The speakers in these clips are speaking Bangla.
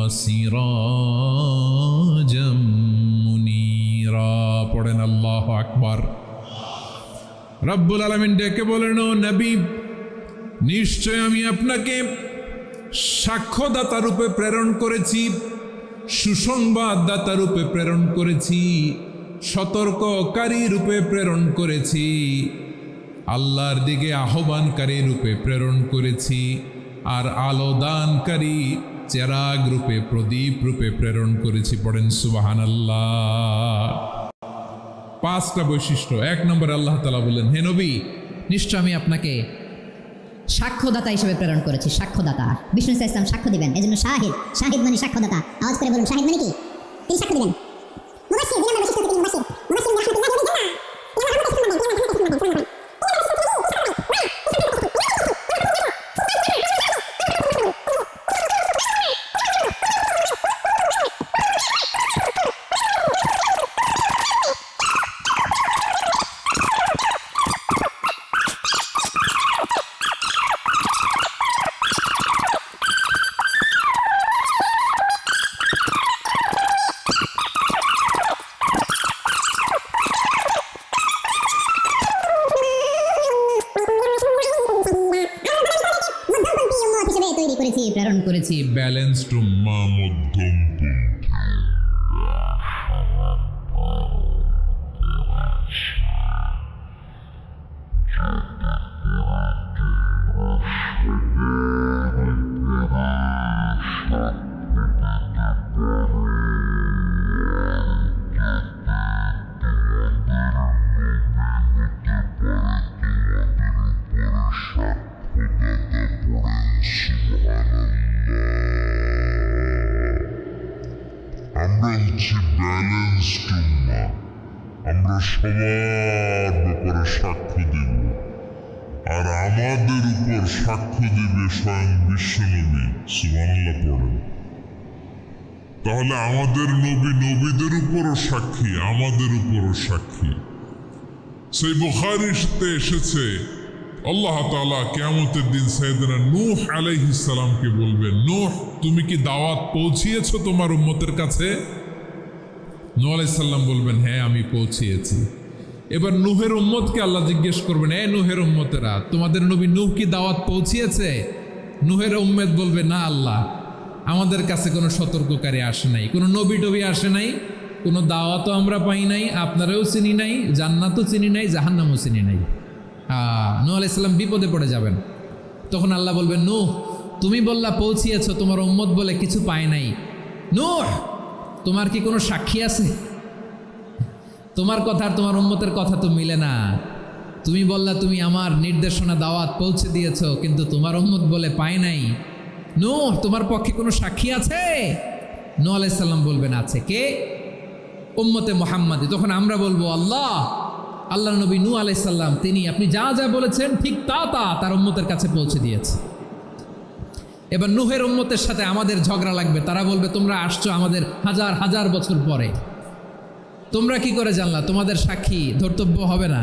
وسراجا منيرا পড়েন আল্লাহু আকবার। রব্বুল আলামিন ডেকে বলেন, ও নবী, নিশ্চয় আমি আপনাকে সাক্ষ্যদাতা রূপে প্রেরণ করেছি, সুসংবাদদাতা রূপে প্রেরণ করেছি, সতর্ককারী রূপে প্রেরণ করেছি, আল্লাহর দিকে আহ্বানকারী রূপে প্রেরণ করেছি, আর আলো দানকারী চেরাগ রূপে, প্রদীপ রূপে প্রেরণ করেছি। পড়েন সুবহানাল্লাহ। 5টা বৈশিষ্ট্য। 1 নম্বরে আল্লাহ তাআলা বললেন, হে নবী, নিশ্চয় আমি আপনাকে সাক্ষ্যদাতা হিসেবে প্রেরণ করেছি। সাক্ষ্যদাতা, বিষ্ণু ইসলাম সাক্ষ্য দিবেন, এই জন্য শাহিদ। শাহিদ মানে সাক্ষ্যদাতা। আওয়াজ করে বলুন, শাহিদ মানে কি? তিনি সাক্ষ্য দিবেন। মুবাশশির, 2 নম্বর বৈশিষ্ট্য তিনি মুবাশশির। মুবাশশির রাহমাতুল্লাহি ওয়া জান্নাহ। প্রেরণ করেছি ব্যালেন্সড উম্মাহ, মধ্যমপন্থী। আমরা হচ্ছি ব্যালেন্সড উম্মাহ। আমরা সবার ব্যাপারে সাক্ষ্য দেব, আর আমাদের উপর সাক্ষ্য দেবে স্বয়ং বিশ্বনবী। সুবহানাল্লাহ পড়েন। তাহলে আমাদের নবী নবীদের উপরও সাক্ষী, আমাদের উপরও সাক্ষী। সেই বুখারীতে এসেছে, আল্লাহ তাআলা কিয়ামতের দিন সাইয়েদনা নূহ আলাইহিস সালামকে বলবেন, নূহ, তুমি কি দাওয়াত পৌঁছিয়েছো তোমার উম্মতের কাছে? নূহ আলাইহিস সালাম বলবেন, হ্যাঁ আমি পৌঁছিয়েছি। এবার নূহের উম্মতকে আল্লাহ জিজ্ঞেস করবেন, এ নূহের উম্মতেরা, তোমাদের নবী নূহ কি দাওয়াত পৌঁছিয়েছে? নূহের উম্মত বলবে, না আল্লাহ, আমাদের কাছে কোনো সতর্ককারী আসে নাই, কোনো নবী টবি আসে নাই, কোনো দাওয়াতও আমরা পাই নাই, আপনারাও চিনি নাই, জান্নাতও চিনি নাই, জাহান্নামও চিনি নাই। নূহ আলাইহিস সালাম বিপদে পড়ে যাবেন। তখন আল্লাহ বলবেন, নূহ, তুমি বললা পৌঁছিয়েছো, তোমার উম্মত বলে কিছু পায় নাই। নূহ, তোমার কি কোনো সাক্ষী আছে? তোমার কথা আর তোমার উম্মতের কথা তো মিলে না। তুমি বললা তুমি আমার নির্দেশনা দাওয়াত পৌঁছে দিয়েছো, কিন্তু তোমার উম্মত বলে পায় নাই। নূহ, তোমার পক্ষে কোনো সাক্ষী আছে? নূহ আলাইহিস সালাম বলবেন, আছে। কে? উম্মতে মুহাম্মাদি। তখন আমরা বলবো, আল্লাহ নবী নূহ আলাইহিস সালাম, তিনি আপনি যা যা বলেছেন ঠিক তা তার উম্মতের কাছে পৌঁছে দিয়েছে। এবার নূহের উম্মতের সাথে আমাদের ঝগড়া লাগবে। তারা বলবে, তোমরা আসছো আমাদের হাজার হাজার বছর পরে, তোমরা কি করে জানলা? তোমাদের সাক্ষী ধর্তব্য হবে না।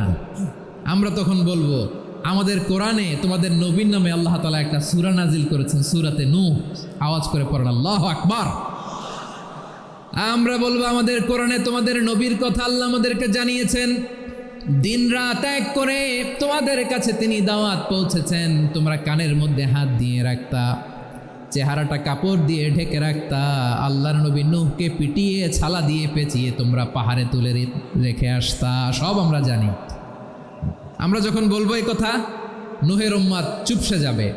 আমরা তখন বলবো, আমাদের কোরআনে তোমাদের নবীর নামে আল্লাহ তাআলা একটা সূরা নাজিল করেছেন, সূরাতে নূহ। আওয়াজ করে পড়েন আল্লাহু আকবার। আমরা বলবো, আমাদের কোরআনে তোমাদের নবীর কথা আল্লাহ আমাদেরকে জানিয়েছেন, দিন রাত এক করে তোমাদের কাছে তিনি দাওয়াত পৌঁছেছেন। তোমরা কানের মধ্যে হাত দিয়ে রাখতা, চেহারাটা কাপড় দিয়ে ঢেকে রাখতা, আল্লাহর নবী নূহকে পিটিয়ে ছালা দিয়ে পেঁচিয়ে তোমরা পাহাড়ে তুলে রেখে আসতা। সব আমরা জানি। আমরা যখন বলবো এই কথা, নূহের উম্মত চুপসে যাবে।